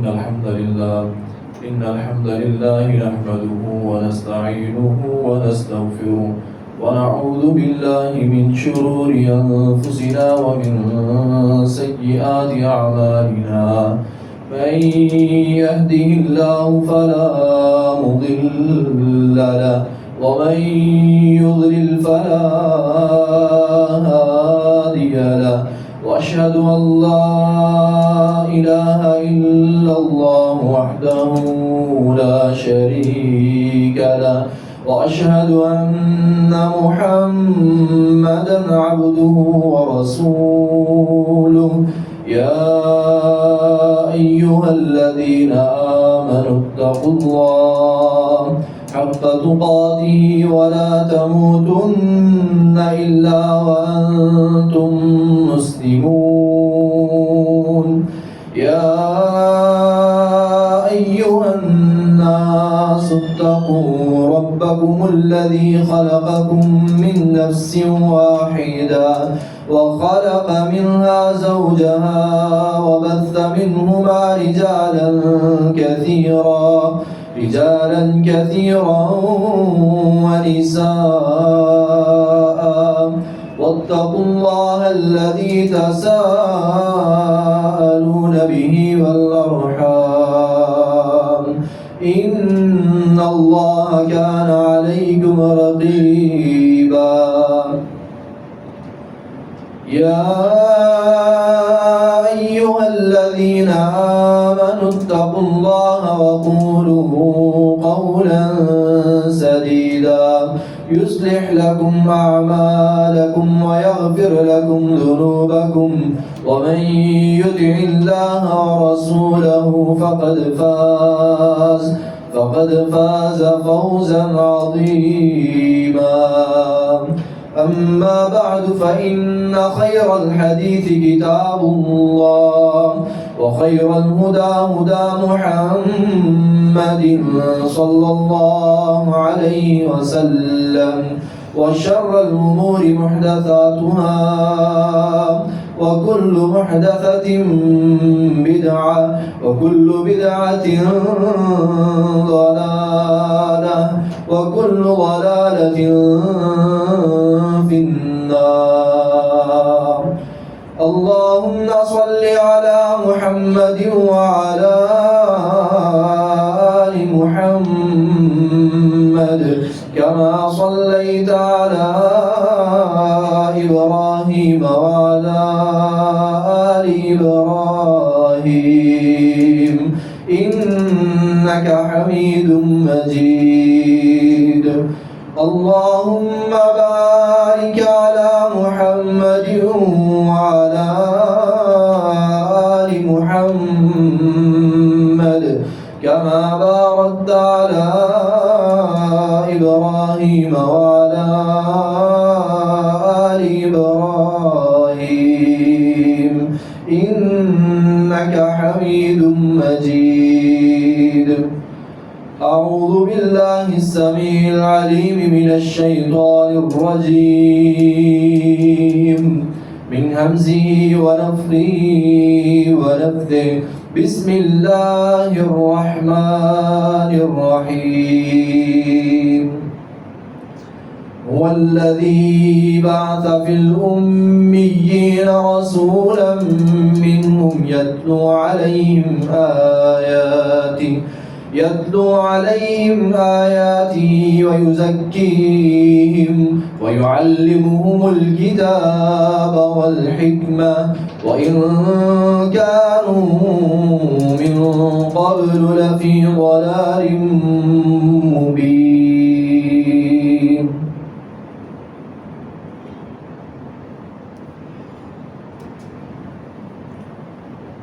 الحمد لله نحمده ونستعينه ونستغفره ونعوذ بالله من شرور أنفسنا ومن سيئات أعمالنا من يهده الله فلا مضل له ومن يضلل فلا هادي له وأشهد أن لا إله إلا الله وحده لا شريك له وأشهد أن محمدا عبده ورسوله يا أيها الذين آمنوا اتقوا الله حق تقاته ولا تموتن إلا وأنتم مسلمون يا أيها الناس اتقوا ربكم الذي خلقكم من نفس واحدة وخلق منها زوجها وبث منهما رجالا كثيرا ونساء واتقوا الله الذي تساءلون به والأرحام إن الله كان عليكم رقيبا يا أيها الذين آمنوا اتقوا الله وقولوا قولا سديدا يصلح لكم أعمالكم ويغفر لكم ذنوبكم ومن يطع الله ورسوله فقد فاز فوزا عظيما أما بعد فإن خير الحديث كتاب الله وخير الهدى هدى محمد صلى الله عليه وسلم وشر الأمور محدثاتها وكل محدثة بدعة وكل بدعة ضلالة وكل ضلالة في النار اللهم صل على محمد وعلى آل محمد كما صليت على إبراهيم وعلى آل إبراهيم إنك حميد مجيد اللهم بارك على محمد وعلى آل محمد كما باركت على إبراهيم وعلى آل إبراهيم إنك حميد مجيد أعوذ بالله السميع العليم من الشيطان الرجيم من همزه ونفخه ونفثه بسم الله الرحمن الرحيم هو الذي بعث في الأميين رسولا منهم يتلو عليهم آياته ويزكيهم ويعلمهم الكتاب والحكمة وإن كانوا من قبل لفي ضلال مبين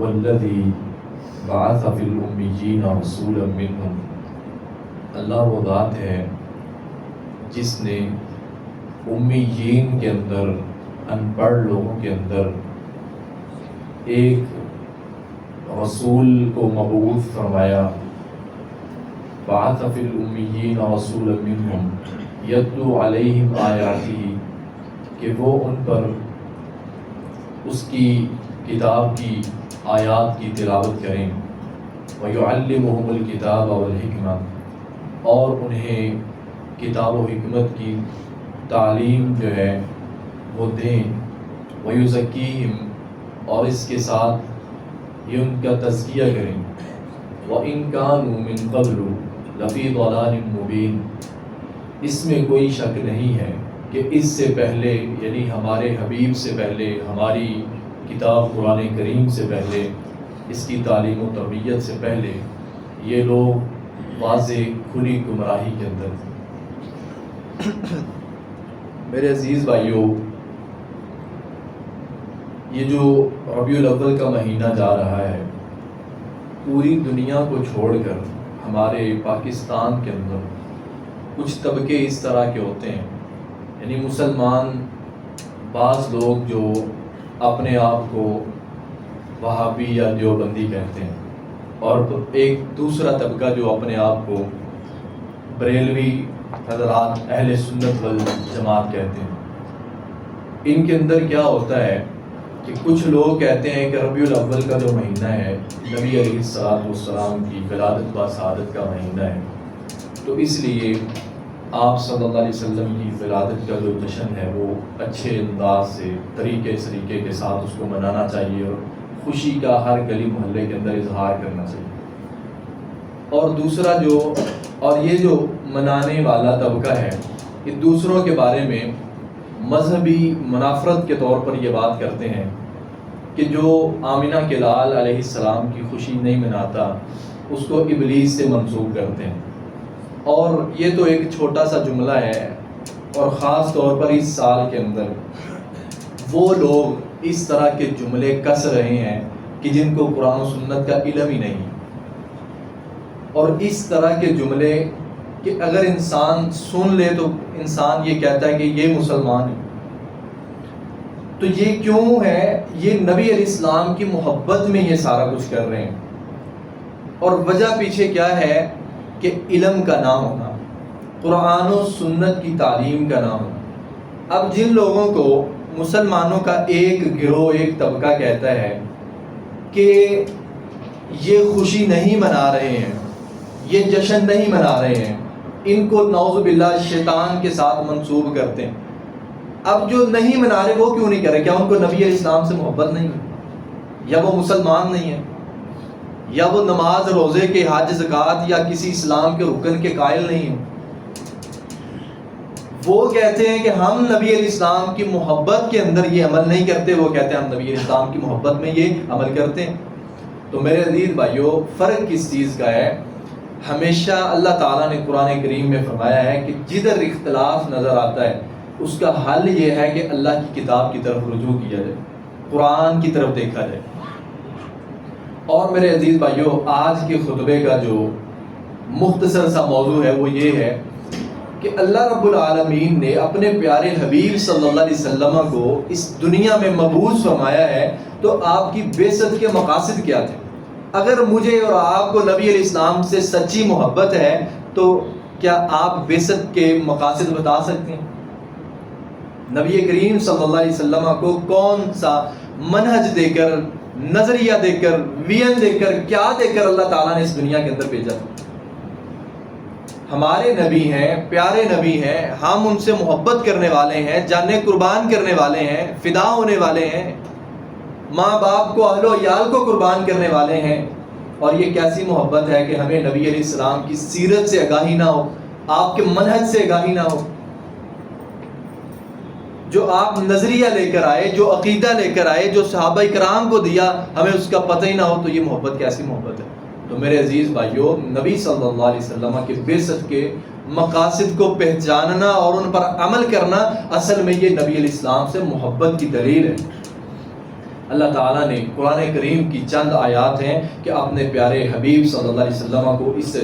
والذی بعث فی الامیین رسولا منہم، اللہ وہ ذات ہے جس نے امیین کے اندر، ان پڑھ لوگوں کے اندر ایک رسول کو مبعوث فرمایا. بعث فی الامیین رسولا منہم یتلو علیہم آیاتہ، کہ وہ ان پر اس کی کتاب کی آیات کی تلاوت کریں. وَيُعَلِّمُهُمُ الْكِتَابَ وَالْحِکْمَةَ، اور انہیں کتاب و حکمت کی تعلیم جو ہے وہ دیں. وَيُزَكِّيهِمْ، اور اس کے ساتھ یہ ان کا تزکیہ کریں. وَإِن كَانُوا مِن قَبْلُ لَفِي ضَلَالٍ مُبِينٍ، اس میں کوئی شک نہیں ہے کہ اس سے پہلے، یعنی ہمارے حبیب سے پہلے، ہماری کتاب قرآن کریم سے پہلے، اس کی تعلیم و تربیت سے پہلے یہ لوگ واضح کھلی گمراہی کے اندر تھے. میرے عزیز بھائیوں، یہ جو ربیع الاول کا مہینہ جا رہا ہے، پوری دنیا کو چھوڑ کر ہمارے پاکستان کے اندر کچھ طبقے اس طرح کے ہوتے ہیں، یعنی مسلمان بعض لوگ جو اپنے آپ کو وہابی یا دیوبندی کہتے ہیں، اور ایک دوسرا طبقہ جو اپنے آپ کو بریلوی حضرات اہل سنت والجماعت کہتے ہیں. ان کے اندر کیا ہوتا ہے کہ کچھ لوگ کہتے ہیں کہ ربیع الاول کا جو مہینہ ہے نبی علیہ السلام کی ولادت و شہادت کا مہینہ ہے، تو اس لیے آپ صلی اللہ علیہ وسلم کی ولادت کا جو جشن ہے وہ اچھے انداز سے سلیقے کے ساتھ اس کو منانا چاہیے، اور خوشی کا ہر گلی محلے کے اندر اظہار کرنا چاہیے. اور دوسرا اور یہ جو منانے والا طبقہ ہے، یہ دوسروں کے بارے میں مذہبی منافرت کے طور پر یہ بات کرتے ہیں کہ جو آمنہ کے لال علیہ السلام کی خوشی نہیں مناتا اس کو ابلیس سے منسوب کرتے ہیں. اور یہ تو ایک چھوٹا سا جملہ ہے، اور خاص طور پر اس سال کے اندر وہ لوگ اس طرح کے جملے کس رہے ہیں کہ جن کو قرآن و سنت کا علم ہی نہیں، اور اس طرح کے جملے کہ اگر انسان سن لے تو انسان یہ کہتا ہے کہ یہ مسلمان ہے. تو یہ کیوں ہے؟ یہ نبی علیہ السلام کی محبت میں یہ سارا کچھ کر رہے ہیں، اور وجہ پیچھے کیا ہے کہ علم کا نہ ہونا، قرآن و سنت کی تعلیم کا نہ ہونا. اب جن لوگوں کو مسلمانوں کا ایک گروہ، ایک طبقہ کہتا ہے کہ یہ خوشی نہیں منا رہے ہیں، یہ جشن نہیں منا رہے ہیں، ان کو نعوذ باللہ شیطان کے ساتھ منسوب کرتے ہیں. اب جو نہیں منا رہے وہ کیوں نہیں کر رہے؟ کیا ان کو نبی علیہ السلام سے محبت نہیں ہے، یا وہ مسلمان نہیں ہے، یا وہ نماز روزے کے حج زکوٰۃ یا کسی اسلام کے رکن کے قائل نہیں ہیں؟ وہ کہتے ہیں کہ ہم نبی علیہ السلام کی محبت کے اندر یہ عمل نہیں کرتے، وہ کہتے ہیں ہم نبی علیہ السلام کی محبت میں یہ عمل کرتے ہیں. تو میرے عزیز بھائیوں، فرق کس چیز کا ہے؟ ہمیشہ اللہ تعالیٰ نے قرآن کریم میں فرمایا ہے کہ جدھر اختلاف نظر آتا ہے اس کا حل یہ ہے کہ اللہ کی کتاب کی طرف رجوع کیا جائے، قرآن کی طرف دیکھا جائے. اور میرے عزیز بھائیوں، آج کے خطبے کا جو مختصر سا موضوع ہے وہ یہ ہے کہ اللہ رب العالمین نے اپنے پیارے حبیب صلی اللہ علیہ وسلم کو اس دنیا میں مبعوث فرمایا ہے، تو آپ کی بعثت کے مقاصد کیا تھے؟ اگر مجھے اور آپ کو نبی علیہ السلام سے سچی محبت ہے تو کیا آپ بعثت کے مقاصد بتا سکتے ہیں؟ نبی کریم صلی اللہ علیہ وسلم کو کون سا منہج دے کر، نظریہ دے کر، ویژن دے کر، کیا دے کر اللہ تعالیٰ نے اس دنیا کے اندر بھیجا تھا؟ ہمارے نبی ہیں، پیارے نبی ہیں، ہم ان سے محبت کرنے والے ہیں، جانیں قربان کرنے والے ہیں، فدا ہونے والے ہیں، ماں باپ کو، اہل و عیال کو قربان کرنے والے ہیں. اور یہ کیسی محبت ہے کہ ہمیں نبی علیہ السلام کی سیرت سے آگاہی نہ ہو، آپ کے منہج سے آگاہی نہ ہو. جو آپ نظریہ لے کر آئے، جو عقیدہ لے کر آئے، جو صحابہ کرام کو دیا، ہمیں اس کا پتہ ہی نہ ہو، تو یہ محبت کیسی محبت ہے؟ تو میرے عزیز بھائیوں، نبی صلی اللہ علیہ وسلم کے بعثت کے مقاصد کو پہچاننا اور ان پر عمل کرنا، اصل میں یہ نبی علیہ السلام سے محبت کی دلیل ہے. اللہ تعالیٰ نے قرآن کریم کی چند آیات ہیں کہ اپنے پیارے حبیب صلی اللہ علیہ وسلم کو اس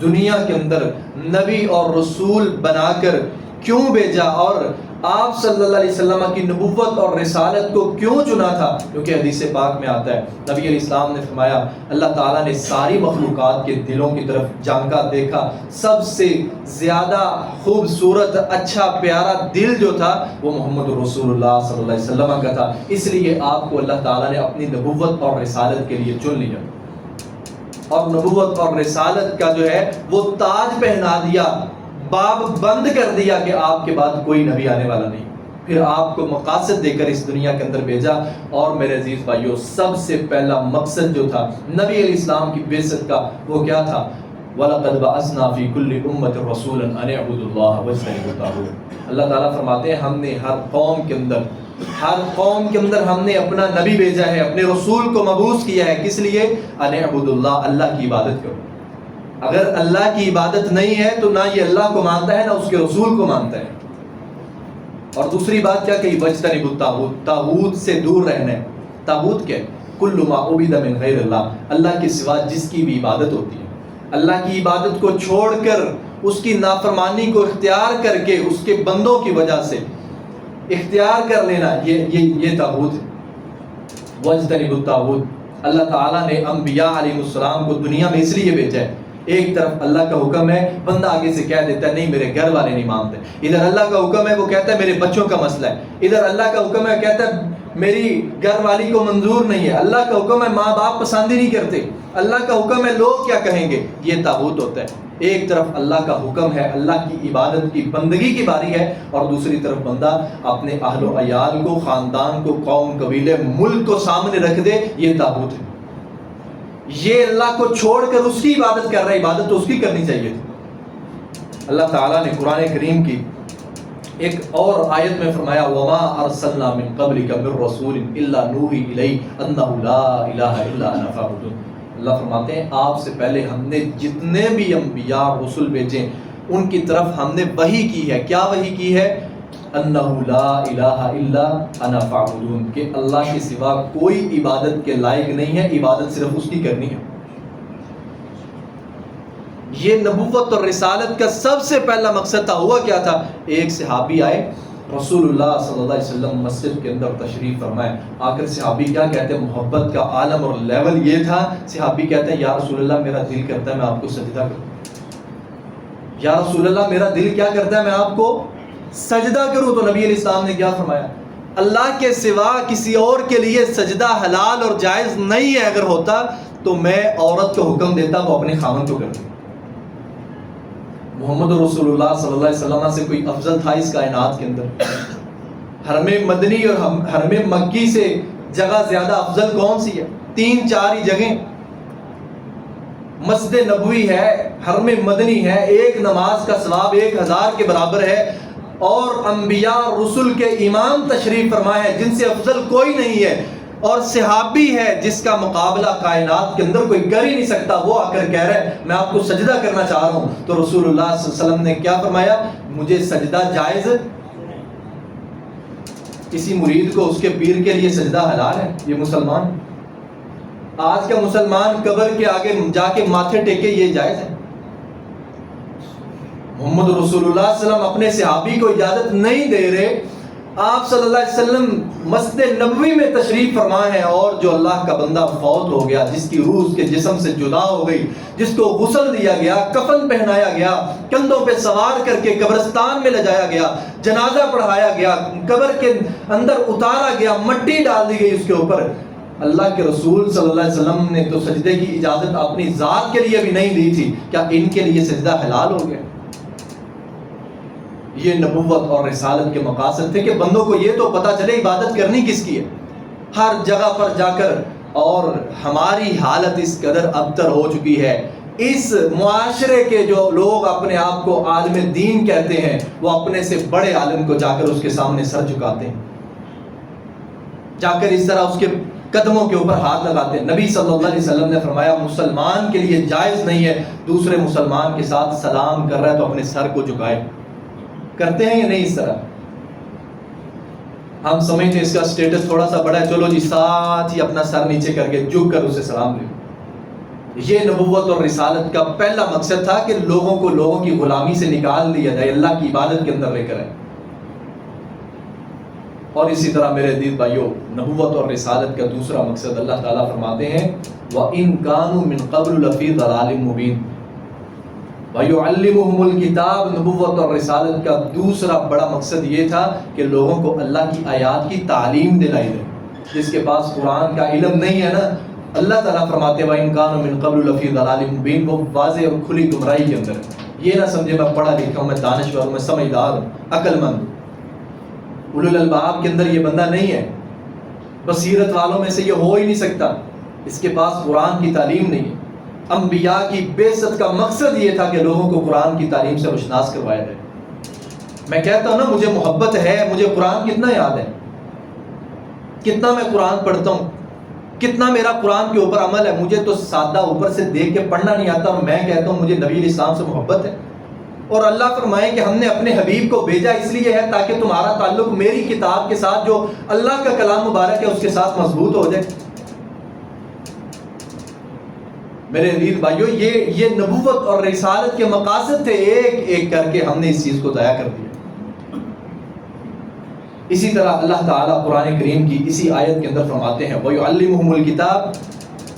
دنیا کے اندر نبی اور رسول بنا کر کیوں بھیجا، اور آپ صلی اللہ علیہ وسلم کی نبوت اور رسالت کو کیوں چنا تھا، کیونکہ حدیث پاک میں آتا ہے نبی علیہ السلام نے فرمایا اللہ تعالیٰ نے ساری مخلوقات کے دلوں کی طرف جھانکا، دیکھا سب سے زیادہ خوبصورت اچھا پیارا دل جو تھا وہ محمد رسول اللہ صلی اللہ علیہ وسلم کا تھا، اس لیے آپ کو اللہ تعالیٰ نے اپنی نبوت اور رسالت کے لیے چن لیا اور نبوت اور رسالت کا جو ہے وہ تاج پہنا دیا، باب بند کر دیا کہ آپ کے بعد کوئی نبی آنے والا نہیں، پھر آپ کو مقاصد دے کر اس دنیا کے اندر بھیجا۔ اور میرے عزیز بھائیوں، سب سے پہلا مقصد جو تھا نبی علیہ السلام کی بعثت کا وہ کیا تھا؟ وَلَقَدْ بَعَثْنَا فِي كُلِّ أُمَّةٍ رَسُولًا أَنِ اعْبُدُوا اللَّهَ وَاجْتَنِبُوا الطَّاغُوتَ۔ اللہ تعالیٰ فرماتے ہیں ہم نے ہر قوم کے اندر ہم نے اپنا نبی بھیجا ہے، اپنے رسول کو مبعوث کیا ہے، کس لیے؟ أَنِ اعْبُدُوا اللَّهَ، اللہ کی عبادت کرو۔ اگر اللہ کی عبادت نہیں ہے تو نہ یہ اللہ کو مانتا ہے نہ اس کے رسول کو مانتا ہے۔ اور دوسری بات کیا کہی؟ وَاجْتَنِبُوا الطَّاغُوتَ، طاغوت سے دور رہنا ہے۔ طاغوت کیا ہے؟ کُلُّ مَا عُبِدَ مِن غَيْرِ اللَّهِ، اللہ کے سوا جس کی بھی عبادت ہوتی ہے، اللہ کی عبادت کو چھوڑ کر اس کی نافرمانی کو اختیار کر کے اس کے بندوں کی وجہ سے اختیار کر لینا، یہ طاغوت ہے۔ وَاجْتَنِبُوا الطَّاغُوتَ، اللہ تعالیٰ نے انبیاء علیہ السلام کو دنیا میں اس لیے بھیجا ہے، ایک طرف اللہ کا حکم ہے، بندہ آگے سے کہہ دیتا ہے نہیں میرے گھر والے نہیں مانتے، ادھر اللہ کا حکم ہے وہ کہتا ہے میرے بچوں کا مسئلہ ہے، ادھر اللہ کا حکم ہے کہتا ہے میری گھر والی کو منظور نہیں ہے، اللہ کا حکم ہے ماں باپ پسند ہی نہیں کرتے، اللہ کا حکم ہے لوگ کیا کہیں گے، یہ طاغوت ہوتا ہے۔ ایک طرف اللہ کا حکم ہے، اللہ کی عبادت کی بندگی کی باری ہے، اور دوسری طرف بندہ اپنے اہل و عیال کو، خاندان کو، قوم قبیلے ملک کو سامنے رکھ دے، یہ طاغوت ہے۔ یہ اللہ کو چھوڑ کر اس کی عبادت کر رہا ہے، عبادت تو اس کی کرنی چاہیے تھی۔ اللہ تعالیٰ نے قرآن کریم کی ایک اور آیت میں فرمایا وَمَا أَرْسَلْنَا مِن قَبْلِكَ مِن رَّسُولٍ إِلَّا نُوحِي إِلَيْهِ أَنَّهُ لَا إِلَٰهَ إِلَّا أَنَا فَاعْبُدُونِ۔ اللہ فرماتے ہیں آپ سے پہلے ہم نے جتنے بھی انبیاء رسول بھیجے ان کی طرف ہم نے وحی کی ہے، کیا وحی کی ہے؟ انہ لا الہ الا انا فاعبدون، کہ اللہ کے سوا کوئی عبادت کے لائق نہیں ہے، عبادت صرف اس کی کرنی ہے۔ یہ نبوت اور رسالت کا سب سے پہلا مقصد تھا۔ ہوا کیا تھا؟ ایک صحابی آئے، رسول اللہ صلی اللہ علیہ وسلم مسجد کے اندر تشریف فرمائے، آ کر صحابی کیا کہتے ہیں، محبت کا عالم اور لیول یہ تھا، صحابی کہتے ہیں یا رسول اللہ میرا دل کرتا ہے میں آپ کو سجدہ کروں، یا رسول اللہ میرا دل کیا کرتا ہے میں آپ کو سجدہ کروں۔ تو نبی علیہ السلام نے کیا فرمایا؟ اللہ کے سوا کسی اور کے لیے سجدہ حلال اور جائز نہیں ہے، اگر ہوتا تو میں عورت کو حکم دیتا وہ اپنے خاوند کو کرتی۔ محمد رسول اللہ صلی اللہ علیہ وسلم سے کوئی افضل تھا اس کائنات کے اندر؟ حرم مدنی اور حرم مکی سے جگہ زیادہ افضل کون سی ہے؟ 3-4 ہی جگہیں، مسجد نبوی ہے، حرم مدنی ہے، ایک نماز کا ثواب 1000 کے برابر ہے، اور انبیاء رسول کے امام تشریف فرما ہے جن سے افضل کوئی نہیں ہے، اور صحابی ہے جس کا مقابلہ کائنات کے اندر کوئی کر ہی نہیں سکتا، وہ آ کر کہہ رہا ہے میں آپ کو سجدہ کرنا چاہ رہا ہوں۔ تو رسول اللہ صلی اللہ علیہ وسلم نے کیا فرمایا؟ مجھے سجدہ جائز، کسی مرید کو اس کے پیر کے لیے سجدہ حلال ہے۔ یہ مسلمان، آج کا مسلمان قبر کے آگے جا کے ماتھے ٹیکے، یہ جائز ہے؟ محمد رسول اللہ صلی اللہ علیہ وسلم اپنے صحابی کو اجازت نہیں دے رہے، آپ صلی اللہ علیہ وسلم مسجد نبوی میں تشریف فرما ہے، اور جو اللہ کا بندہ فوت ہو گیا، جس کی روح اس کے جسم سے جدا ہو گئی، جس کو غسل دیا گیا، کفن پہنایا گیا، کندھوں پہ سوار کر کے قبرستان میں لے جایا گیا، جنازہ پڑھایا گیا، قبر کے اندر اتارا گیا، مٹی ڈال دی گئی اس کے اوپر، اللہ کے رسول صلی اللہ علیہ وسلم نے تو سجدے کی اجازت اپنی ذات کے لیے بھی نہیں دی تھی، کیا ان کے لیے سجدہ حلال ہو گیا؟ یہ نبوت اور رسالت کے مقاصد تھے کہ بندوں کو یہ تو پتہ چلے عبادت کرنی کس کی ہے ہر جگہ پر جا کر۔ اور ہماری حالت اس قدر ابتر ہو چکی ہے، اس معاشرے کے جو لوگ اپنے آپ کو عالم دین کہتے ہیں وہ اپنے سے بڑے عالم کو جا کر اس کے سامنے سر جھکاتے ہیں، جا کر اس طرح اس کے قدموں کے اوپر ہاتھ لگاتے ہیں۔ نبی صلی اللہ علیہ وسلم نے فرمایا مسلمان کے لیے جائز نہیں ہے دوسرے مسلمان کے ساتھ سلام کر رہا ہے تو اپنے سر کو جھکائے۔ کرتے ہیں یا نہیں اس طرح؟ ہم سمجھتے ہیں اس کا سٹیٹس تھوڑا سا بڑا ہے، چلو جی ساتھ ہی اپنا سر نیچے کر کے جھک کر اسے سلام لے. یہ نبوت اور رسالت کا پہلا مقصد تھا کہ لوگوں کو لوگوں کی غلامی سے نکال دیا جائے، اللہ کی عبادت کے اندر لے کر آئے. اور اسی طرح میرے عزیز بھائیوں، نبوت اور رسالت کا دوسرا مقصد اللہ تعالیٰ فرماتے ہیں وَإِن كَانُوا مِن قَبْلُ لَفِي ضَلَالٍ مُبِينٍ. وَيُعَلِّمُهُمُ الْكِتَابَ. نبوت اور رسالت کا دوسرا بڑا مقصد یہ تھا کہ لوگوں کو اللہ کی آیات کی تعلیم دلائی جائے. جس کے پاس قرآن کا علم نہیں ہے نا، اللہ تعالیٰ فرماتے ہیں وَإِن كَانُوا مِن قَبْلُ لَفِي ضَلَالٍ مُبِينٍ، وہ واضح اور کھلی گمراہی کے اندر. یہ نہ سمجھے میں پڑھا لکھا ہوں، میں دانشور ہوں، میں سمجھدار ہوں، عقل مند ہوں. اولو الالباب کے اندر یہ بندہ نہیں ہے، بصیرت والوں میں سے یہ ہو ہی نہیں سکتا. اس کے پاس قرآن کی تعلیم نہیں ہے. انبیاء کی بعثت کا مقصد یہ تھا کہ لوگوں کو قرآن کی تعلیم سے روشناس کروایا جائے. میں کہتا ہوں نا مجھے محبت ہے، مجھے قرآن کتنا یاد ہے، کتنا میں قرآن پڑھتا ہوں، کتنا میرا قرآن کے اوپر عمل ہے. مجھے تو سادہ اوپر سے دیکھ کے پڑھنا نہیں آتا، اور میں کہتا ہوں مجھے نبی علیہ السلام سے محبت ہے. اور اللہ فرمائے کہ ہم نے اپنے حبیب کو بھیجا اس لیے ہے تاکہ تمہارا تعلق میری کتاب کے ساتھ جو اللہ کا کلام مبارک ہے اس کے ساتھ مضبوط ہو جائے. میرے عزیز بھائیوں، یہ نبوت اور رسالت کے مقاصد تھے، ایک ایک کر کے ہم نے اس چیز کو ضائع کر دیا. اسی طرح اللہ تعالیٰ قرآن کریم کی اسی آیت کے اندر فرماتے ہیں وَيُعَلِّمُهُمُ الْكِتَابَ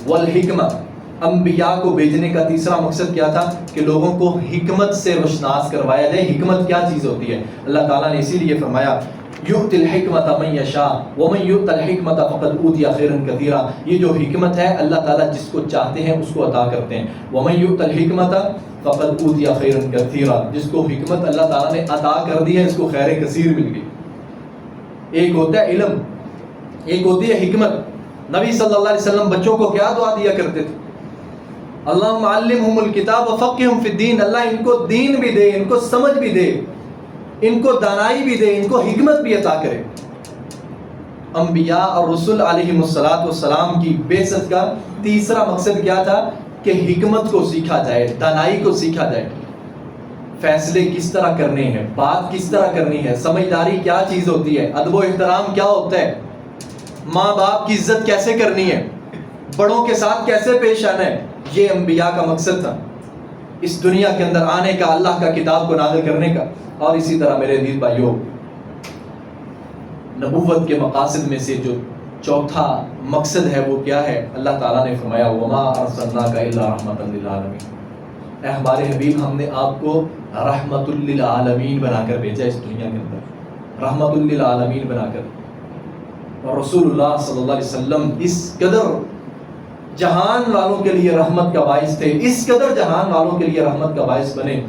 وَالْحِكْمَةَ. انبیاء کو بھیجنے کا تیسرا مقصد کیا تھا کہ لوگوں کو حکمت سے روشناس کروایا جائے. حکمت کیا چیز ہوتی ہے؟ اللہ تعالیٰ نے اسی لیے فرمایا یؤتی الحکمۃ من یشاء ومن یؤت الحکمۃ فقد اوتی خیرا کثیرا. یہ جو حکمت ہے اللہ تعالیٰ جس کو چاہتے ہیں اس کو عطا کرتے ہیں. ومن یؤت الحکمۃ فقد اوتی خیرا کثیرا. جس کو حکمت اللہ تعالیٰ نے عطا کر دی ہے اس کو خیر کثیر مل گئی. ایک ہوتا ہے علم، ایک ہوتی ہے حکمت. نبی صلی اللہ علیہ وسلم بچوں کو کیا دعا دیا کرتے تھے؟ اللہم علمہم الکتاب وفقہم فی الدین. اللہ ان کو دین بھی دے، ان کو سمجھ بھی دے، ان کو دانائی بھی دے، ان کو حکمت بھی عطا کرے. انبیاء اور رسول علیہم السلام کی بعثت کا تیسرا مقصد کیا تھا کہ حکمت کو سیکھا جائے، دانائی کو سیکھا جائے. فیصلے کس طرح کرنے ہیں، بات کس طرح کرنی ہے، سمجھداری کیا چیز ہوتی ہے، ادب و احترام کیا ہوتا ہے، ماں باپ کی عزت کیسے کرنی ہے، بڑوں کے ساتھ کیسے پیش آنا ہے. یہ انبیاء کا مقصد تھا اس دنیا کے اندر آنے کا، اللہ کا کتاب کو نازل کرنے کا. اور اسی طرح میرے عزیز بھائیوں، نبوت کے مقاصد میں سے جو چوتھا مقصد ہے وہ کیا ہے؟ اللہ تعالیٰ نے فرمایا وما ارسلناک الا رحمۃ للعالمین. اے ہمارے حبیب، ہم نے آپ کو رحمت للعالمین بنا کر بھیجا اس دنیا کے اندر، رحمت للعالمین بنا کر. اور رسول اللہ صلی اللہ علیہ وسلم اس قدر جہان والوں کے لیے رحمت کا باعث تھے، اس قدر جہان والوں کے لیے رحمت کا باعث بنے.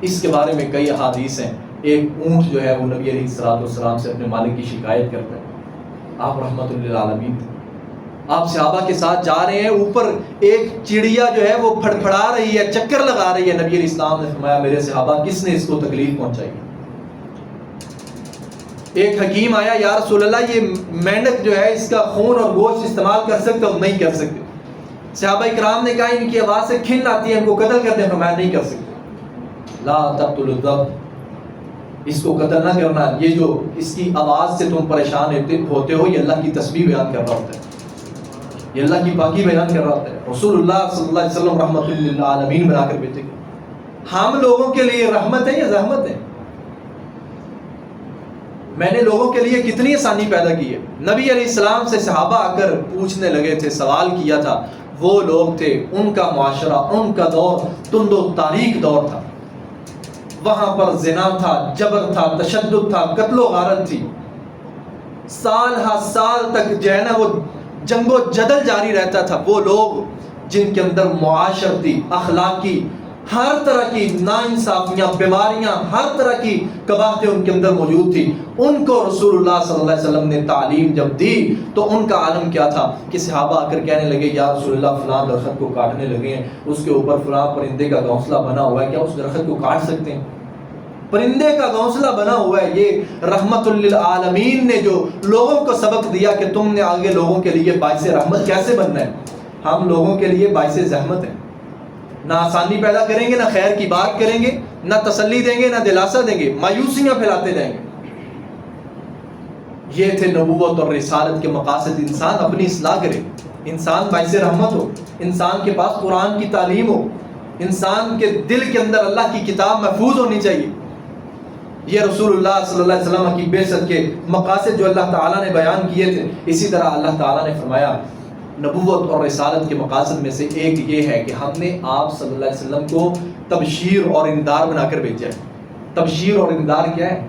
اس کے بارے میں کئی احادیث ہیں. ایک اونٹ جو ہے وہ نبی علیہ السلام سے اپنے مالک کی شکایت کرتا ہے. آپ رحمت للعالمین تھے. آپ صحابہ کے ساتھ جا رہے ہیں، اوپر ایک چڑیا جو ہے وہ پھڑپھڑا رہی ہے، چکر لگا رہی ہے. نبی علیہ السلام نے فرمایا میرے صحابہ کس نے اس کو تکلیف پہنچائی؟ ایک حکیم آیا، یا رسول اللہ یہ مینڈک جو ہے اس کا خون اور گوشت استعمال کر سکتے ہو؟ نہیں کر سکتے. صحابہ کرام نے کہا ان کی آواز سے کھن آتی ہے، ان کو قتل کر دیں. فرمایا نہیں کر سکتے. لا تقتلوا الذئب، اس کو قتل نہ کرنا. یہ جو اس کی آواز سے تم پریشان ہوتے ہو یہ اللہ کی تسبیح بیان کر رہا ہوتا ہے، یہ اللہ کی پاکی بیان کر رہا ہوتا ہے. رسول اللہ صلی اللہ علیہ وسلم رحمت للعالمین بنا کر بھیجے گئے. ہم لوگوں کے لیے رحمت ہے یا زحمت ہے؟ میں نے لوگوں کے لیے کتنی آسانی پیدا کی ہے. نبی علیہ السلام سے صحابہ آ کر پوچھنے لگے تھے، سوال کیا تھا. وہ لوگ تھے، ان کا معاشرہ، ان کا دور تند و تاریک دور تھا. وہاں پر زنا تھا، جبر تھا، تشدد تھا، قتل و غارت تھی. سال ہا سال تک جو ہے نا وہ جنگ و جدل جاری رہتا تھا. وہ لوگ جن کے اندر معاشرتی، اخلاقی، ہر طرح کی ناانصافیاں، بیماریاں، ہر طرح کی قباحتیں ان کے اندر موجود تھی. ان کو رسول اللہ صلی اللہ علیہ وسلم نے تعلیم جب دی تو ان کا عالم کیا تھا کہ صحابہ آ کر کہنے لگے یا رسول اللہ فلاں درخت کو کاٹنے لگے ہیں، اس کے اوپر فلاں پرندے کا گھونسلہ بنا ہوا ہے، کیا اس درخت کو کاٹ سکتے ہیں؟ پرندے کا گھونسلہ بنا ہوا ہے. یہ رحمت للعالمین نے جو لوگوں کو سبق دیا کہ تم نے آگے لوگوں کے لیے باعث رحمت کیسے بننا ہے. ہم لوگوں کے لیے باعث زحمت ہیں. نہ آسانی پیدا کریں گے، نہ خیر کی بات کریں گے، نہ تسلی دیں گے، نہ دلاسا دیں گے، مایوسیاں پھیلاتے جائیں گے. یہ تھے نبوت اور رسالت کے مقاصد. انسان اپنی اصلاح کرے، انسان باعث رحمت ہو، انسان کے پاس قرآن کی تعلیم ہو، انسان کے دل کے اندر اللہ کی کتاب محفوظ ہونی چاہیے. یہ رسول اللہ صلی اللہ علیہ وسلم کی بعثت کے مقاصد جو اللہ تعالیٰ نے بیان کیے تھے. اسی طرح اللہ تعالیٰ نے فرمایا نبوت اور رسالت کے مقاصد میں سے ایک یہ ہے کہ ہم نے آپ صلی اللہ علیہ وسلم کو تبشیر اور انذار بنا کر بھیجا ہے. تبشیر اور انذار کیا ہے؟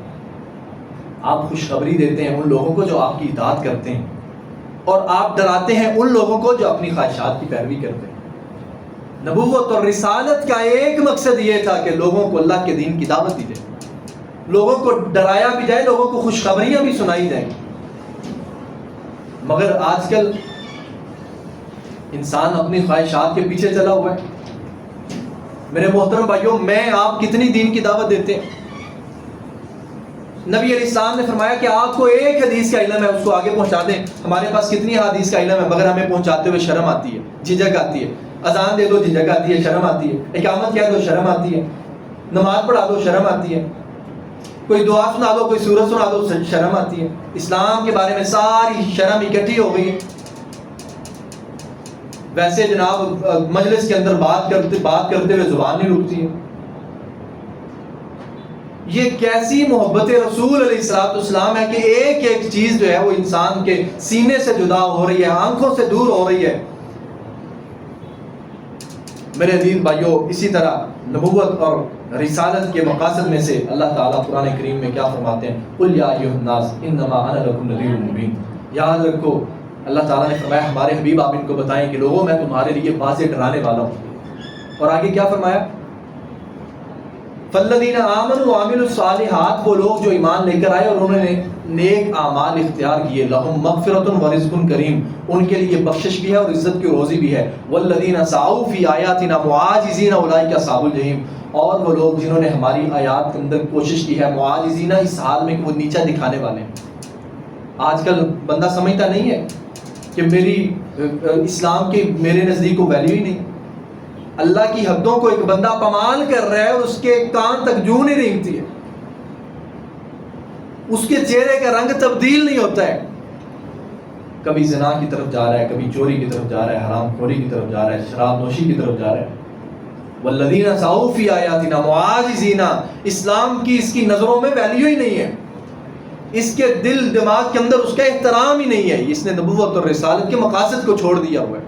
آپ خوشخبری دیتے ہیں ان لوگوں کو جو آپ کی اطاعت کرتے ہیں، اور آپ ڈراتے ہیں ان لوگوں کو جو اپنی خواہشات کی پیروی کرتے ہیں. نبوت اور رسالت کا ایک مقصد یہ تھا کہ لوگوں کو اللہ کے دین کی دعوت دی جائے، لوگوں کو ڈرایا بھی جائے، لوگوں کو خوشخبریاں بھی سنائی جائیں. مگر آج کل انسان اپنی خواہشات کے پیچھے چلا ہوا ہے. میرے محترم بھائیوں، میں آپ کتنی دین کی دعوت دیتے ہیں؟ نبی علیہ السلام نے فرمایا کہ آپ کو ایک حدیث کا علم ہے اس کو آگے پہنچا دیں. ہمارے پاس کتنی حدیث کا علم ہے مگر ہمیں پہنچاتے ہوئے شرم آتی ہے، جھجک آتی ہے. اذان دے دو جھجک آتی ہے، شرم آتی ہے. اقامت کہہ دو شرم آتی ہے. نماز پڑھا دو شرم آتی ہے. کوئی دعا سنا دو، کوئی سورت سنا دو، شرم آتی ہے. اسلام کے بارے میں ساری شرم اکٹھی ہو گئی ہے. ویسے جناب مجلس کے اندر بات کرتے ہوئے زبان نہیں رکتی ہے. یہ کیسی محبت رسول علیہ السلام ہے کہ ایک ایک چیز جو ہے وہ انسان کے سینے سے جدا ہو رہی ہے، آنکھوں سے دور ہو رہی ہے. میرے عزیز بھائیوں، اسی طرح نبوت اور رسالت کے مقاصد میں سے اللہ تعالیٰ قرآن کریم میں کیا فرماتے ہیں؟ قل یا ایھا الناس انما انا لکم نذیر مبین. یاد رکھو اللہ تعالیٰ نے فرمایا ہمارے حبیب آپ ان کو بتائیں کہ لوگوں میں تمہارے لیے واضح ڈرانے والا ہوں. اور آگے کیا فرمایا؟ فالذین آمنوا وعملوا الصالحات، وہ لوگ جو ایمان لے کر آئے اور انہوں نے نیک اعمال اختیار کیے. لہم مغفرۃ ورزق کریم، ان کے لیے بخشش بھی ہے اور عزت کی روزی بھی ہے. والذین سعوا فی آیاتنا معاجزین اولئک اصحاب الجحیم، اور وہ لوگ جنہوں نے ہماری آیات کے اندر کوشش کی ہے معاجزین، اس حال میں کہ وہ نیچا دکھانے والے ہیں. آج کل بندہ سمجھتا نہیں ہے کہ میری اسلام کی میرے نزدیک کو ویلیو ہی نہیں. اللہ کی حدوں کو ایک بندہ پامال کر رہا ہے اور اس کے کان تک جوں نہیں رینگتی ہے، اس کے چہرے کا رنگ تبدیل نہیں ہوتا ہے. کبھی زنا کی طرف جا رہا ہے، کبھی چوری کی طرف جا رہا ہے، حرام خوری کی طرف جا رہا ہے، شراب نوشی کی طرف جا رہا ہے. والذین سعوا فی آیاتنا معاجزین، اسلام کی اس کی نظروں میں ویلیو ہی نہیں ہے، اس کے دل دماغ کے اندر اس کا احترام ہی نہیں ہے. اس نے نبوت اور رسالت کے مقاصد کو چھوڑ دیا ہوا ہے.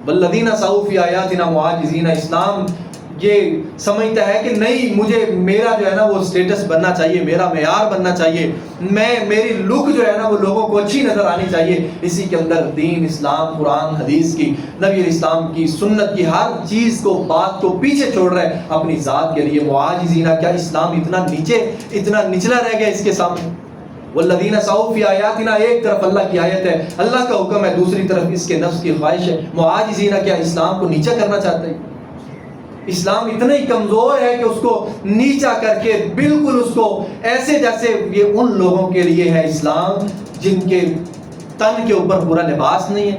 والذین سعوا فی آیاتنا معاجزین، اسلام یہ سمجھتا ہے کہ نہیں، مجھے میرا جو ہے نا وہ اسٹیٹس بننا چاہیے، میرا معیار بننا چاہیے، میری لک جو ہے نا وہ لوگوں کو اچھی نظر آنی چاہیے. اسی کے اندر دین اسلام، قرآن حدیث کی، نبی علیہ السلام کی سنت کی ہر چیز کو، بات کو پیچھے چھوڑ رہا ہے اپنی ذات کے لیے. معاجزین، کیا اسلام اتنا نچلا رہ گیا اس کے سامنے؟ والذین سعوا فی آیاتنا، ایک طرف اللہ کی آیت ہے، اللہ کا حکم ہے، دوسری طرف اس کے نفس کی خواہش ہے. معاجزین، کیا اسلام کو نیچا کرنا چاہتا ہے؟ اسلام اتنا ہی کمزور ہے کہ اس کو نیچا کر کے بالکل اس کو ایسے جیسے یہ ان لوگوں کے لیے ہے اسلام جن کے تن کے اوپر پورا لباس نہیں ہے،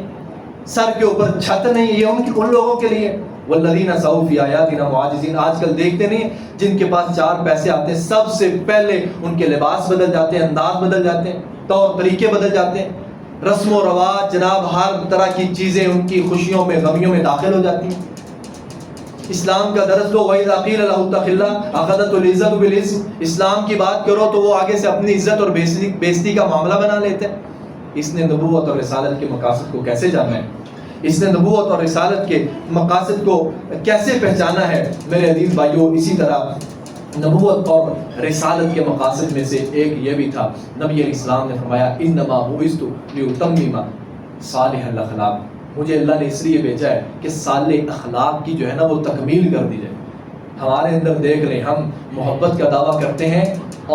سر کے اوپر چھت نہیں ہے، یہ ان لوگوں کے لیے. والذین سعوا فی آیاتنا معاجزین، آج کل دیکھتے نہیں جن کے پاس 4 پیسے آتے ہیں سب سے پہلے ان کے لباس بدل جاتے ہیں، انداز بدل جاتے ہیں، طور طریقے بدل جاتے ہیں، رسم و رواج جناب ہر طرح کی چیزیں ان کی خوشیوں میں غمیوں میں داخل ہو جاتی ہیں. اسلام کا درس لو، وَإِذَا قِيلَ لَهُ اتَّقِ اللَّهَ أَخَذَتْهُ الْعِزَّةُ بِالْإِثْمِ، اسلام کی بات کرو تو وہ آگے سے اپنی عزت اور بےزتی کا معاملہ بنا لیتے ہیں. اس نے نبوت اور رسالت کے مقاصد کو کیسے جانا ہے؟ اس نے نبوت اور رسالت کے مقاصد کو کیسے پہچانا ہے؟ میرے عزیز بھائیوں، اسی طرح نبوت اور رسالت کے مقاصد میں سے ایک یہ بھی تھا، نبی علیہ السلام نے فرمایا انما بعثت لأتمم صالح الاخلاق، مجھے اللہ نے اس لیے بھیجا ہے کہ صالح اخلاق کی جو ہے نا وہ تکمیل کر دی جائے. ہمارے اندر دیکھ لیں، ہم محبت کا دعویٰ کرتے ہیں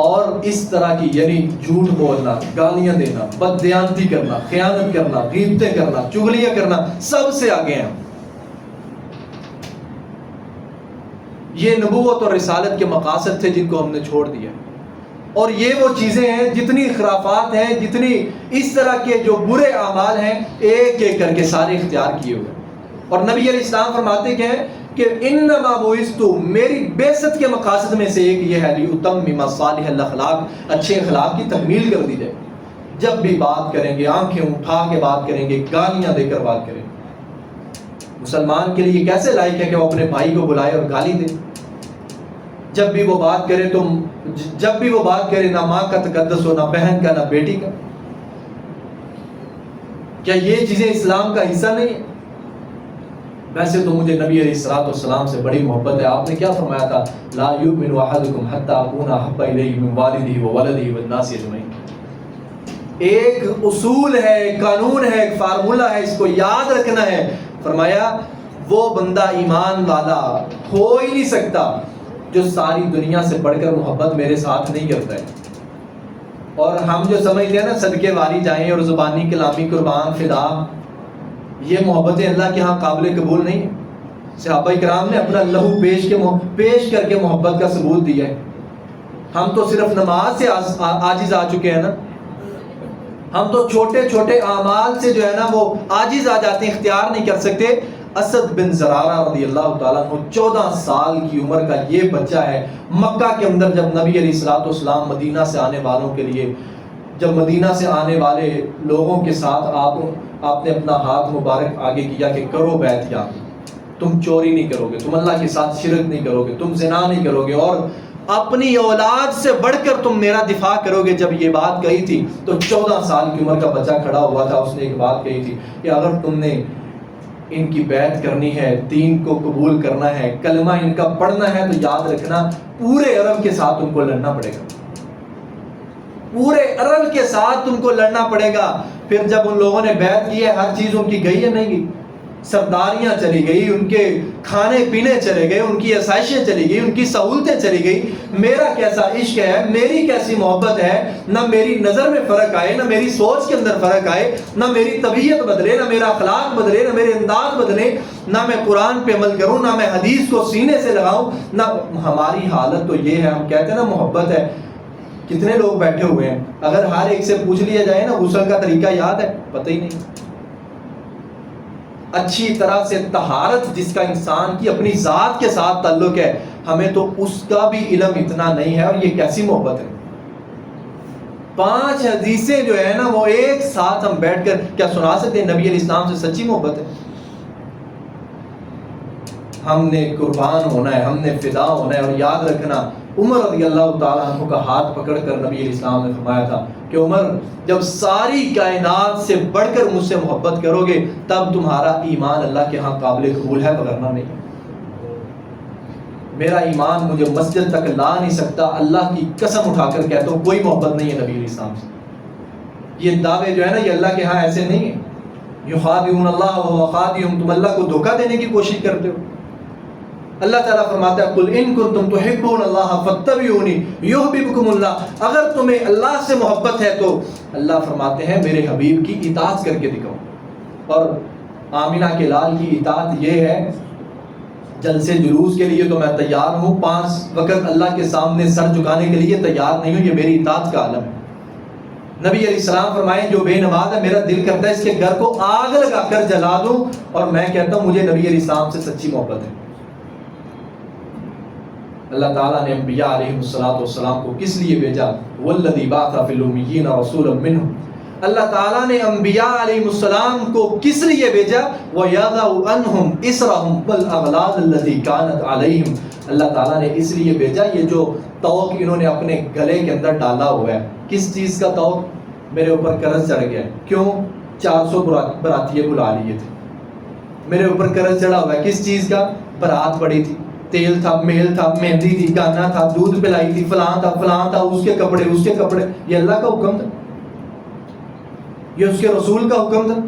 اور اس طرح کی یعنی جھوٹ بولنا، گالیاں دینا، بددیانتی کرنا، خیانت کرنا، غیبتیں کرنا، چغلیاں کرنا، سب سے آگے ہیں. یہ نبوت اور رسالت کے مقاصد تھے جن کو ہم نے چھوڑ دیا. اور یہ وہ چیزیں ہیں، جتنی خرافات ہیں، جتنی اس طرح کے جو برے اعمال ہیں، ایک ایک کر کے سارے اختیار کیے ہوئے. اور نبی علیہ السلام فرماتے ہیں کہ انما بعثت، میری بعثت کے مقاصد میں سے ایک یہ ہے لأتمم صالح الاخلاق، اچھے اخلاق کی تکمیل کر دی جائے. جب بھی بات کریں گے آنکھیں اٹھا کے بات کریں گے، گالیاں دے کر بات کریں گے۔ مسلمان کے لیے کیسے لائق ہے کہ وہ اپنے بھائی کو بلائے اور گالی دے؟ جب بھی وہ بات کرے نہ ماں کا تقدس ہو، نہ بہن کا، نہ بیٹی کا۔ کیا یہ چیزیں اسلام کا حصہ نہیں ہے؟ ویسے تو مجھے نبی علیہ الصلوۃ والسلام سے بڑی محبت ہے۔ آپ نے کیا فرمایا تھا؟ لا یؤمن احدکم حتی اکون احب الیہ من والدہ وولدہ والناس اجمعین۔ ایک اصول ہے، ایک قانون ہے، ایک فارمولہ ہے، اس کو یاد رکھنا ہے۔ فرمایا وہ بندہ ایمان والا ہو ہی نہیں سکتا جو ساری دنیا سے بڑھ کر محبت میرے ساتھ نہیں کرتا ہے۔ اور ہم جو سمجھتے ہیں نا صدقے واری جائیں اور زبانی کلامی قربان فدا، یہ محبتیں اللہ کے ہاں قابل قبول نہیں ہیں۔ صحابہ کرام نے اپنا لہو پیش کر کے محبت کا ثبوت دیا ہے۔ ہم تو صرف نماز سے عاجز آ چکے ہیں نا، ہم تو چھوٹے چھوٹے اعمال سے جو ہے نا وہ عاجز آ جاتے ہیں، اختیار نہیں کر سکتے۔ اسد بن زرارہ رضی اللہ تعالیٰ عنہ 14 سال کی عمر کا یہ بچہ ہے، مکہ کے اندر جب نبی علیہ الصلوۃ والسلام مدینہ سے آنے والوں کے لیے، جب مدینہ سے آنے والے لوگوں کے ساتھ آپ نے اپنا ہاتھ مبارک آگے کیا کہ کرو بیعت، یا تم چوری نہیں کرو گے، تم اللہ کے ساتھ شرک نہیں کرو گے، تم زنا نہیں کرو گے، اور اپنی اولاد سے بڑھ کر تم میرا دفاع کرو گے۔ جب یہ بات کہی تھی تو 14 سال کی عمر کا بچہ کھڑا ہوا تھا، اس نے ایک بات کہی تھی کہ اگر تم نے ان کی بیعت کرنی ہے، دین کو قبول کرنا ہے، کلمہ ان کا پڑھنا ہے، تو یاد رکھنا پورے عرب کے ساتھ تم کو لڑنا پڑے گا، پورے عرب کے ساتھ تم کو لڑنا پڑے گا۔ پھر جب ان لوگوں نے بیعت کی ہے، ہر چیز ان کی گئی ہے نہیں گئی؟ سرداریاں چلی گئی، ان کے کھانے پینے چلے گئے، ان کی آسائشیں چلی گئی، ان کی سہولتیں چلی گئی۔ میرا کیسا عشق ہے، میری کیسی محبت ہے، نہ میری نظر میں فرق آئے، نہ میری سوچ کے اندر فرق آئے، نہ میری طبیعت بدلے، نہ میرا اخلاق بدلے، نہ میرے انداز بدلے، نہ میں قرآن پہ عمل کروں، نہ میں حدیث کو سینے سے لگاؤں، نہ ہماری حالت تو یہ ہے۔ ہم کہتے ہیں نا محبت ہے، کتنے لوگ بیٹھے ہوئے ہیں، اگر ہر ایک سے پوچھ لیا جائے نا غسل کا طریقہ یاد ہے؟ پتہ ہی نہیں۔ اچھی طرح سے طہارت جس کا انسان کی اپنی ذات کے ساتھ تعلق ہے، ہمیں تو اس کا بھی علم اتنا نہیں ہے، اور یہ کیسی محبت ہے؟ 5 حدیثیں جو ہے نا وہ ایک ساتھ ہم بیٹھ کر کیا سنا سکتے ہیں؟ نبی علیہ السلام سے سچی محبت ہے۔ ہم نے قربان ہونا ہے، ہم نے فدا ہونا ہے۔ اور یاد رکھنا عمر رضی اللہ تعالیٰ عنہ کا ہاتھ پکڑ کر نبی علیہ السلام نے فرمایا تھا کہ عمر جب ساری کائنات سے بڑھ کر مجھ سے محبت کرو گے تب تمہارا ایمان اللہ کے ہاں قابل قبول ہے، وگرنہ نہیں۔ میرا ایمان مجھے مسجد تک لا نہیں سکتا، اللہ کی قسم اٹھا کر کہتا ہوں کوئی محبت نہیں ہے نبی علیہ السلام سے۔ یہ دعوے جو ہے نا یہ اللہ کے ہاں ایسے نہیں ہیں۔ یخادعون اللہ وہو خادعهم، تم اللہ کو دھوکہ دینے کی کوشش کرتے ہو۔ اللہ تعالیٰ فرماتا ہے قل ان کنتم تحبون اللہ فاتبعونی یحببکم اللہ، اگر تمہیں اللہ سے محبت ہے تو اللہ فرماتے ہیں میرے حبیب کی اطاعت کر کے دکھاؤ۔ اور آمنہ کے لال کی اطاعت یہ ہے، جلسے جلوس کے لیے تو میں تیار ہوں، 5 وقت اللہ کے سامنے سر جھکانے کے لیے تیار نہیں ہوں، یہ میری اطاعت کا عالم ہے۔ نبی علیہ السلام فرمائے جو بے نماز ہے میرا دل کرتا ہے اس کے گھر کو آگ لگا کر جلا دوں، اور میں کہتا ہوں مجھے نبی علیہ السلام سے سچی محبت ہے۔ اللہ تعالیٰ نے انبیاء علیہ السلام کو کس لیے بھیجا؟ والذی بعث فی الامیین رسولا منہم، اللہ تعالیٰ نے انبیاء علیہ السلام کو کس لیے بھیجا؟ وَيَضَعُ عَنْهُمْ إِصْرَهُمْ وَالْأَغْلَالَ الَّتِي كَانَتْ عَلَيْهِمْ، اللہ تعالیٰ نے اس لیے بھیجا یہ جو طوق انہوں نے اپنے گلے کے اندر ڈالا ہوا ہے، کس چیز کا طوق؟ میرے اوپر قرض چڑھ گیا ہے، کیوں؟ 400 براتیے بلا لیے تھے، میرے اوپر قرض چڑھا ہوا ہے، کس چیز کا؟ برات پڑی تھی، تیل تھا، میل تھا، مہندی تھی، گانا تھا، دودھ پلائی تھی، فلاں تھا، اس کے کپڑے، یہ اللہ کا حکم تھا، یہ اس کے رسول کا حکم تھا۔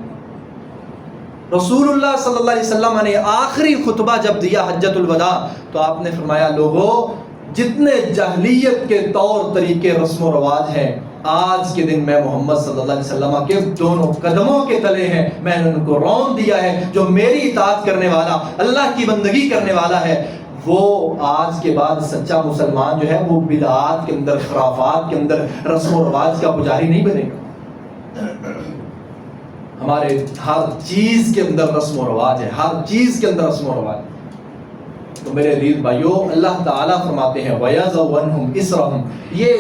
رسول اللہ صلی اللہ علیہ وسلم نے آخری خطبہ جب دیا حجۃ الوداع تو آپ نے فرمایا لوگوں جتنے جاہلیت کے طور طریقے رسم و رواج ہیں آج کے دن میں محمد صلی اللہ علیہ وسلم کے دونوں قدموں کے تلے ہیں، میں نے ان کو رون دیا ہے۔ جو میری اطاعت کرنے والا، اللہ کی بندگی کرنے والا ہے، وہ آج کے بعد سچا مسلمان جو ہے وہ بدعات کے اندر، خرافات کے اندر، رسم و رواج کا پجاری نہیں بنے گا۔ ہمارے ہر چیز کے اندر رسم و رواج ہے، ہر چیز کے اندر رسم و رواج ہے۔ تو میرے عزیز بھائیو، اللہ تعالیٰ فرماتے ہیں وَيَضَعُ عَنْهُمْ إِصْرَهُمْ، یہ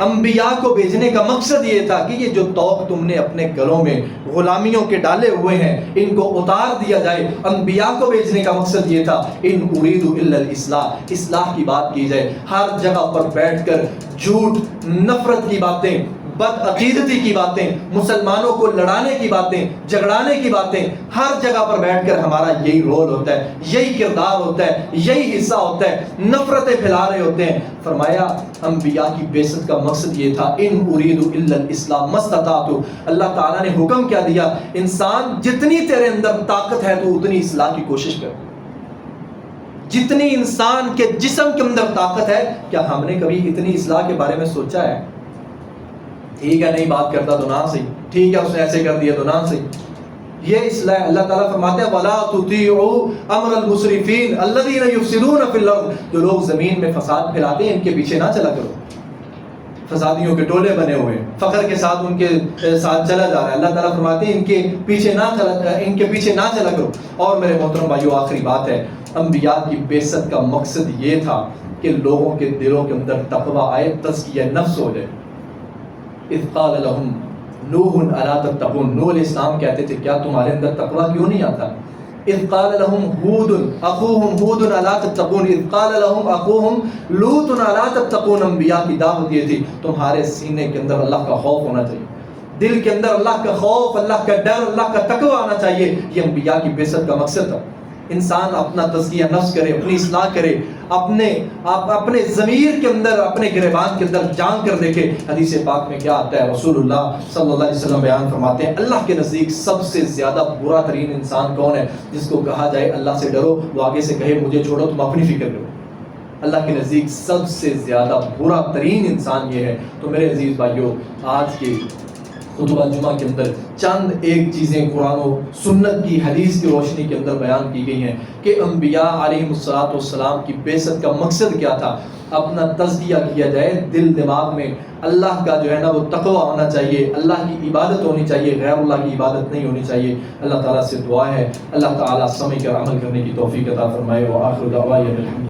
انبیاء کو بھیجنے کا مقصد یہ تھا کہ یہ جو توق تم نے اپنے گلوں میں غلامیوں کے ڈالے ہوئے ہیں ان کو اتار دیا جائے. انبیاء کو بھیجنے کا مقصد یہ تھا ان اريد الا الاصلاح، اصلاح کی بات کی جائے. ہر جگہ پر بیٹھ کر جھوٹ، نفرت کی باتیں، بد عقیدتی کی باتیں، مسلمانوں کو لڑانے کی باتیں، جھگڑانے کی باتیں، ہر جگہ پر بیٹھ کر ہمارا یہی رول ہوتا ہے، یہی کردار ہوتا ہے، یہی حصہ ہوتا ہے، نفرتیں پھیلا رہے ہوتے ہیں. فرمایا انبیاء کی بعثت کا مقصد یہ تھا ان اريد الا الاصلاح ما استطعت. اللہ تعالیٰ نے حکم کیا دیا، انسان جتنی تیرے اندر طاقت ہے تو اتنی اصلاح کی کوشش کر. جتنی انسان کے جسم کے اندر طاقت ہے، کیا ہم نے کبھی اتنی اصلاح کے بارے میں سوچا ہے؟ ٹھیک ہے نہیں بات کرتا تو نہ صحیح، ٹھیک ہے اس نے ایسے کر دیا تو نہ صحیح. یہ اصلاح ہے. اللہ تعالیٰ فرماتے ہیں وَلَا تُطِيعُوا أَمْرَ الْمُسْرِفِينَ الَّذِينَ يُفْسِدُونَ فِي الْأَرْضِ. جو لوگ زمین میں فساد پھیلاتے ہیں ان کے پیچھے نہ چلا کرو. فسادیوں کے ٹولے بنے ہوئے، فخر کے ساتھ ان کے ساتھ چلا جا رہا ہے. اللہ تعالیٰ فرماتے ہیں ان کے پیچھے نہ چلا کرو. اور میرے محترم بھائیو آخری بات ہے، انبیاء کی بعثت کا مقصد یہ تھا کہ لوگوں کے دلوں کے اندر تقویٰ آئے، تزکیہ نفس ہو جائے. اذ قال لهم نوح الا تتقون. نوح علیہ السلام کہتے تھے کیا تمہارے اندر تقویٰ کیوں نہیں آتا؟ اذ قال لهم هود اخوهم هود الا تتقون اذ قال لهم اخوهم لوط الا تتقون. انبیاء کی دعوت یہ تھی تمہارے سینے کے اندر اللہ کا خوف ہونا چاہیے، دل کے اندر اللہ کا خوف، اللہ کا ڈر، اللہ کا تقویٰ آنا چاہیے. یہ انبیاء کی بعثت کا مقصد تھا. انسان اپنا تزکیہ نفس کرے، اپنی اصلاح کرے، اپنے ضمیر کے اندر، اپنے گریبان کے اندر جان کر دیکھے. حدیث پاک میں کیا آتا ہے؟ رسول اللہ صلی اللہ علیہ وسلم بیان فرماتے ہیں اللہ کے نزدیک سب سے زیادہ برا ترین انسان کون ہے؟ جس کو کہا جائے اللہ سے ڈرو، وہ آگے سے کہے مجھے چھوڑو، تم اپنی فکر کرو. اللہ کے نزدیک سب سے زیادہ برا ترین انسان یہ ہے. تو میرے عزیز بھائیو، آج کے خطبہ جمعہ کے اندر چند ایک چیزیں قرآن و سنت کی حدیث کی روشنی کے اندر بیان کی گئی ہیں کہ انبیاء علیہ السلام کی بعثت کا مقصد کیا تھا. اپنا تزکیہ کیا جائے، دل دماغ میں اللہ کا جو ہے نا وہ تقویٰ ہونا چاہیے، اللہ کی عبادت ہونی چاہیے، غیر اللہ کی عبادت نہیں ہونی چاہیے. اللہ تعالیٰ سے دعا ہے اللہ تعالیٰ سمجھ کر عمل کرنے کی توفیق عطا فرمائے. وآخر دعوانا